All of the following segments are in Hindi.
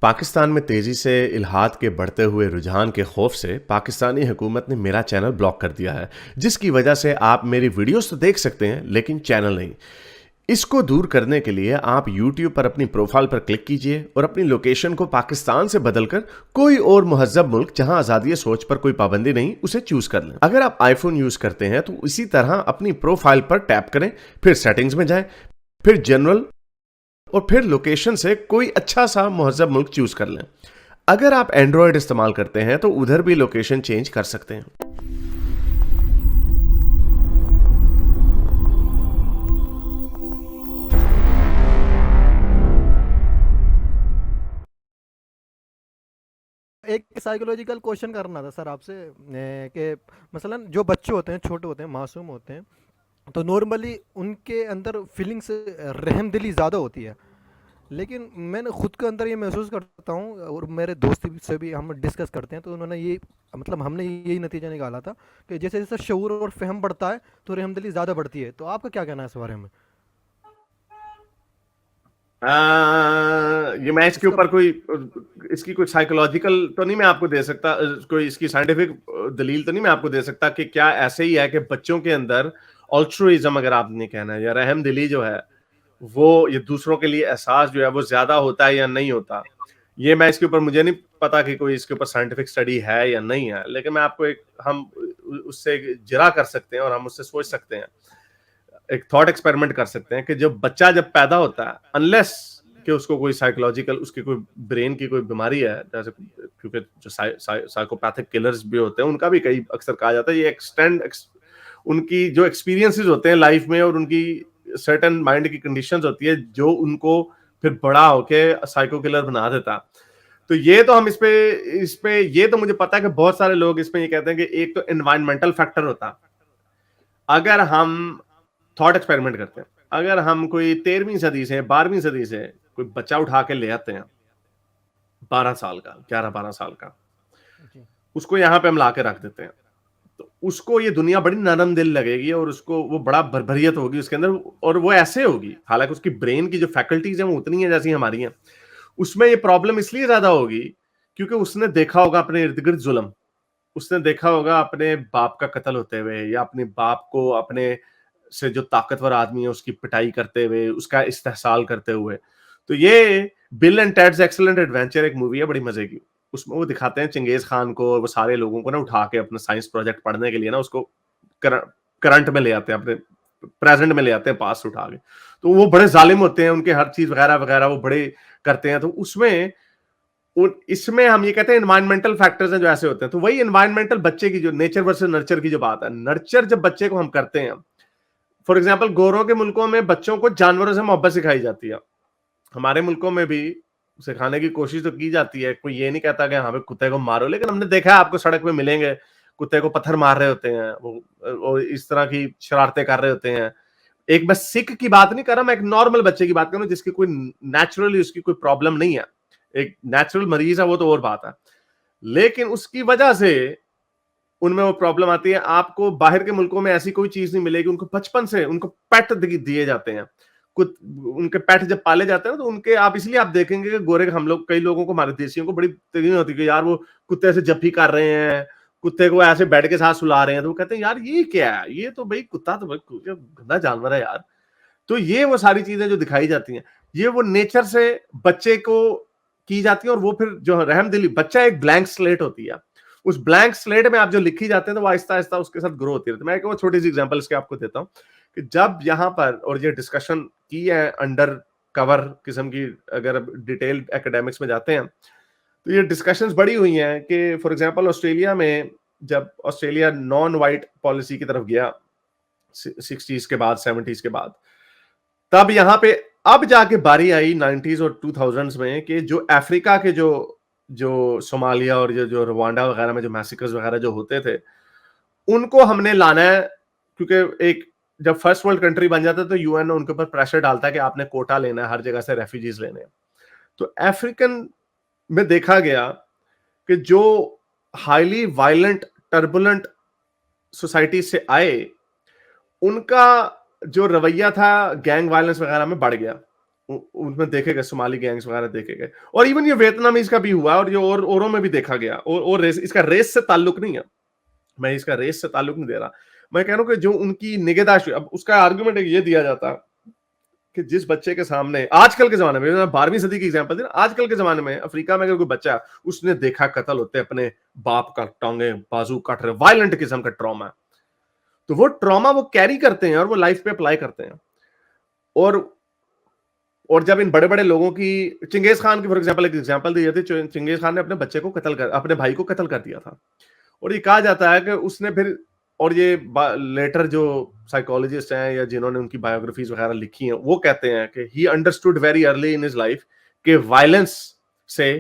पाकिस्तान में तेजी से इल्हाद के बढ़ते हुए रुझान के खौफ से पाकिस्तानी हुकूमत ने मेरा चैनल ब्लॉक कर दिया है, जिसकी वजह से आप मेरी वीडियोस तो देख सकते हैं लेकिन चैनल नहीं। इसको दूर करने के लिए आप YouTube पर अपनी प्रोफाइल पर क्लिक कीजिए और अपनी लोकेशन को पाकिस्तान से बदलकर कोई और मुहज्जब मुल्क जहां आज़ादी सोच पर कोई पाबंदी नहीं उसे चूज कर लें। अगर आप आईफोन यूज करते हैं तो इसी तरह अपनी प्रोफाइल पर टैप करें, फिर सेटिंग्स में जाएं, फिर जनरल और फिर लोकेशन से कोई अच्छा सा मुहज्जब मुल्क चूज कर लें। अगर आप एंड्रॉयड इस्तेमाल करते हैं तो उधर भी लोकेशन चेंज कर सकते हैं। एक साइकोलॉजिकल क्वेश्चन करना था सर आपसे कि मसलन जो बच्चे होते हैं, छोटे होते हैं, मासूम होते हैं, तो नॉर्मली उनके अंदर फीलिंग्स रहमदिली ज़्यादा होती है। लेकिन मैंने खुद के अंदर ये महसूस करता हूँ और मेरे दोस्त से भी हम डिस्कस करते हैं, तो उन्होंने ये मतलब हमने यही नतीजा निकाला था कि जैसे जैसे शऊर और फहम बढ़ता है तो रहमदिली ज़्यादा बढ़ती है। तो आपका क्या कहना है इस बारे में? ये मैं इसके इसका ऊपर कोई इसकी कोई साइकोलॉजिकल तो नहीं मैं आपको दे सकता, कोई इसकी साइंटिफिक दलील तो नहीं मैं आपको दे सकता कि क्या ऐसे ही है कि बच्चों के अंदर ऑल्ट्रुइज्म, अगर आपने कहना है, या रहम दिली जो है वो, ये दूसरों के लिए एहसास जो है वो ज्यादा होता है या नहीं होता। ये मैं इसके ऊपर, मुझे नहीं पता कि कोई इसके ऊपर साइंटिफिक स्टडी है या नहीं है, लेकिन मैं आपको एक, हम उससे एक जिरा कर सकते हैं और हम उससे सोच सकते हैं, एक थॉट एक्सपेरिमेंट कर सकते हैं कि जब बच्चा जब पैदा होता है, अनलेस कि उसको कोई साइकोलॉजिकल, उसकी कोई ब्रेन की कोई बीमारी है, जैसे क्योंकि जो साइकोपैथिक किलर्स भी होते हैं उनका भी कई अक्सर कहा जाता है ये उनकी जो एक्सपीरियंसेस होते हैं लाइफ में और उनकी सर्टेन माइंड की कंडीशंस होती है जो उनको फिर बड़ा होके साइको किलर बना देता। तो ये तो हम इस पे ये तो मुझे पता है कि बहुत सारे लोग इसमें ये कहते हैं कि एक तो एनवायरमेंटल फैक्टर होता। अगर हम थॉट एक्सपेरिमेंट करते हैं, अगर हम कोई 13वीं सदी से 12वीं सदी से कोई बच्चा उठा के ले आते हैं, 12 साल का, 11-12 साल का, जी। उसको यहाँ पे हम ला के रख देते हैं, तो उसको ये दुनिया बड़ी नरम दिल लगेगी और उसको वो बड़ा भरभरियत होगी उसके अंदर, और वो ऐसे होगी, हालांकि उसकी ब्रेन की जो फैकल्टीज है वो उतनी है जैसी हमारी हैं। उसमें ये प्रॉब्लम इसलिए ज्यादा होगी क्योंकि उसने देखा होगा अपने इर्द गिर्द जुल्म, उसने देखा होगा अपने बाप का कत्ल होते हुए, या अपने बाप को अपने से जो ताकतवर आदमी है उसकी पिटाई करते हुए, उसका इस्तेहसाल करते हुए। तो ये bill and TEDs excellent adventure एक मूवी है बड़ी मजे की। उसमें वो दिखाते हैं चंगेज खान को और वो सारे लोगों को ना उठा के अपना साइंस प्रोजेक्ट पढ़ने के लिए ना उसको करंट में ले आते हैं, अपने प्रेजेंट में ले आते हैं, पास उठा के। तो वो बड़े जालिम होते हैं, उनके हर चीज वगैरह वगैरह वो बड़े करते हैं। तो उसमें इसमें हम ये कहते हैं एनवायरमेंटल फैक्टर्स हैं जो ऐसे होते हैं। तो वही एनवायरमेंटल बच्चे की जो नेचर वर्सेस नर्चर की जो बात है, नर्चर जब बच्चे को हम करते हैं, फॉर एग्जाम्पल गोरों के मुल्कों में बच्चों को जानवरों से मोहब्बत सिखाई जाती है, हमारे मुल्कों में भी सिखाने की कोशिश तो की जाती है। कोई ये नहीं कहता कि हाँ भाई कुत्ते को मारो, लेकिन हमने देखा है, आपको सड़क पे मिलेंगे कुत्ते को पत्थर मार रहे होते हैं, वो इस तरह की शरारतें कर रहे होते हैं। एक मैं सिख की बात नहीं कर रहा, मैं एक नॉर्मल बच्चे की बात कर रहा हूँ जिसकी कोई नेचुरली उसकी कोई प्रॉब्लम नहीं है। एक नेचुरल मरीज है वो तो और बात है, लेकिन उसकी वजह से उनमें वो प्रॉब्लम आती है। आपको बाहर के मुल्कों में ऐसी कोई चीज नहीं मिलेगी, उनको बचपन से उनको पेट दिए जाते हैं। कुछ उनके पेट जब पाले जाते हैं ना, तो उनके आप इसलिए आप देखेंगे कि गोरे हम लोग, कई लोगों को, हमारे देशियों को बड़ी तकलीफ होती है कि यार वो कुत्ते से जप्फी कर रहे हैं, कुत्ते को ऐसे बेड के साथ सुला रहे हैं, तो वो कहते हैं यार ये क्या है, ये तो भाई कुत्ता तो भाई गंदा जानवर है यार। तो ये वो सारी चीजें जो दिखाई जाती हैं, ये वो नेचर से बच्चे को की जाती है। और वो फिर जो रहमदिली, बच्चा एक ब्लैंक स्लेट होती है, उस ब्लैंक स्लेट में आप जो लिखी जाते हैं तो वो आहिस्ता आहिस्ता उसके साथ ग्रो होती रहती है। मैं एक वो छोटी सी एग्जांपल इसके आपको देता हूँ कि जब यहाँ पर, और ये डिस्कशन की है अंडर कवर किस्म की, अगर डिटेल एकेडमिक्स में जाते हैं तो ये डिस्कशंस बड़ी हुई हैं कि फॉर एग्जांपल ऑस्ट्रेलिया में, जब ऑस्ट्रेलिया नॉन वाइट पॉलिसी की तरफ गया 60s के बाद, 70s के बाद, तब यहाँ पे अब जाके बारी आई 90s और 2000s में कि जो अफ्रीका के जो जो सोमालिया और जो रवांडा वगैरह में जो मैसेकर्स वगैरह जो होते थे, उनको हमने लाना है। क्योंकि एक जब फर्स्ट वर्ल्ड कंट्री बन जाता है तो यूएन उनके ऊपर प्रेशर डालता है कि आपने कोटा लेना है, हर जगह से रेफ्यूजीज लेने हैं। तो अफ्रीकन में देखा गया कि जो हाईली वायलेंट टर्बुलेंट सोसाइटी से आए, उनका जो रवैया था गैंग वायलेंस वगैरह में बढ़ गया। उनमें देखे गए सोमाली गैंग्स वगैरह देखे गए, और इवन ये वियतनामीज का भी हुआ, और ये औरों में भी देखा गया, और रेस, इसका रेस से ताल्लुक नहीं है, मैं इसका रेस से ताल्लुक नहीं दे रहा, मैं कह रहा हूं कि जो उनकी निगहदाश्त, अब उसका आर्गुमेंट ये दिया जाता कि जिस बच्चे के सामने आजकल के जमाने में, 12वीं सदी की एग्जांपल दी ना, आजकल के जमाने में अफ्रीका में अगर कोई बच्चा, उसने देखा कत्ल होते, अपने बाप का टांगे बाजू काट रहे, वायलेंट किस्म का ट्रॉमा, तो वो ट्रॉमा वो कैरी करते हैं और वो लाइफ पे अप्लाई करते हैं। और जब इन बड़े बड़े लोगों की, चिंगेज खान की फॉर एग्जांपल एक एग्जांपल दी जाती है, चिंगेज खान ने अपने बच्चे को अपने भाई को कत्ल कर दिया था, और ये कहा जाता है कि उसने फिर, और ये लेटर जो साइकोलॉजिस्ट हैं या जिन्होंने उनकी बायोग्राफीज वगैरह लिखी हैं, वो कहते हैं कि he understood very early in his life कि वायलेंस से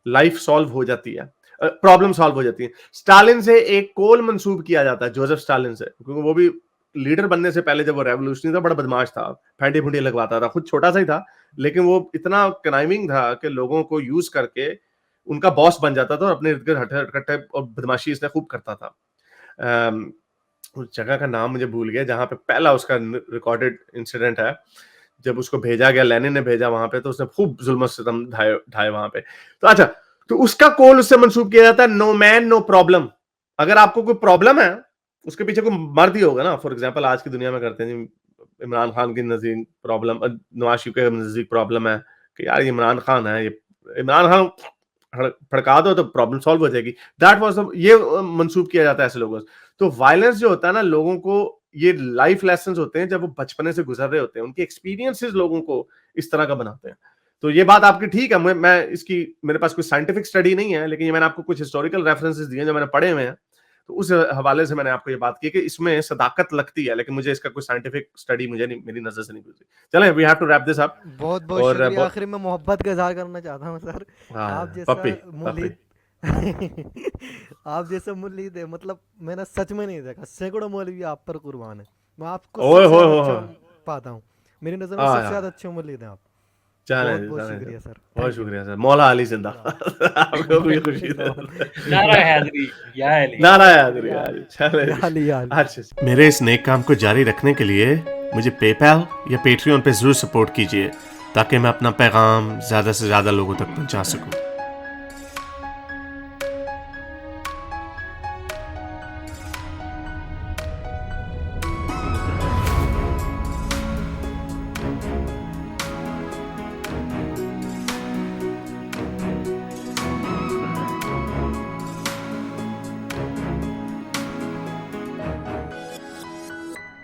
लाइफ सॉल्व हो जाती है, प्रॉब्लम सॉल्व हो जाती है। स्टालिन से एक कोल मंसूब किया जाता है, जोसेफ स्टालिन से, क्योंकि वो भी लीडर बनने से पहले जब वो रेवोल्यूशनरी था, बड़ा बदमाश था, फेंटे फुंटे लगवाता था, खुद छोटा सा ही था, लेकिन वो इतना कनाइविंग था कि लोगों को यूज करके उनका बॉस बन जाता था, और अपने इर्द गिर्द हटकट्टे और बदमाशी इसने खूब करता था। उस जगह का नाम मुझे भूल गया जहां पे पहला उसका रिकॉर्डेड इंसिडेंट है, जब उसको भेजा गया, लेनिन ने भेजा वहां पे, तो उसने खूब जुल्म सितम ढाए वहां पे। तो अच्छा, तो उसका कॉल उससे मंसूब किया जाता है, नो मैन नो प्रॉब्लम। अगर आपको कोई प्रॉब्लम है, उसके पीछे कोई मर्द ही होगा ना। फॉर एग्जाम्पल आज की दुनिया में करते हैं, इमरान खान की नजदीक प्रॉब्लम, नवाज शरीफ के नजदीक प्रॉब्लम है कि यार ये इमरान खान है, ये इमरान खान फड़का दो तो प्रॉब्लम सॉल्व हो जाएगी। दैट वाज ये मंसूब किया जाता है ऐसे लोगों से। तो वायलेंस जो होता है ना, लोगों को ये लाइफ लेसन्स होते हैं, जब वो बचपने से गुजर रहे होते हैं, उनके एक्सपीरियंसेस लोगों को इस तरह का बनाते हैं। तो ये बात आपकी ठीक है, मैं इसकी, मेरे पास कोई साइंटिफिक स्टडी नहीं है, लेकिन ये मैंने आपको कुछ हिस्टोरिकल रेफरेंसेस दिए जो मैंने पढ़े हुए हैं, तो उस हवाले से मैंने आपको ये बात की कि इसमें सदाकत लगती है, लेकिन मुझे इसका कोई साइंटिफिक स्टडी मुझे नहीं, मेरी नजर से नहीं गुजरी। चलें, we have to wrap this up. बहुत बहुत शुक्रिया। आखिर में मोहब्बत का इजहार करना चाहता हूँ सर, आप जैसा मुलीद आप जैसा मुलीद है, मतलब मैंने सच में नहीं देखा, सैकड़ों मौलवी आप पर कुर्बान है, मैं आपको सबसे अच्छा पाता हूँ, मेरी नजर में सबसे ज्यादा अच्छे मुलीद हैं आप। बहुत बहुत शुक्रिया सर, बहुत शुक्रिया सर। मौला अली जिंदा। आपको भी खुशी दे। नारा हैदरी, या अली, नारा हैदरी। अच्छा, मेरे इस नेक काम को जारी रखने के लिए मुझे पेपैल या पेट्रियन पे जरूर सपोर्ट कीजिए, ताकि मैं अपना पैगाम ज्यादा से ज्यादा लोगों तक पहुंचा सकूं।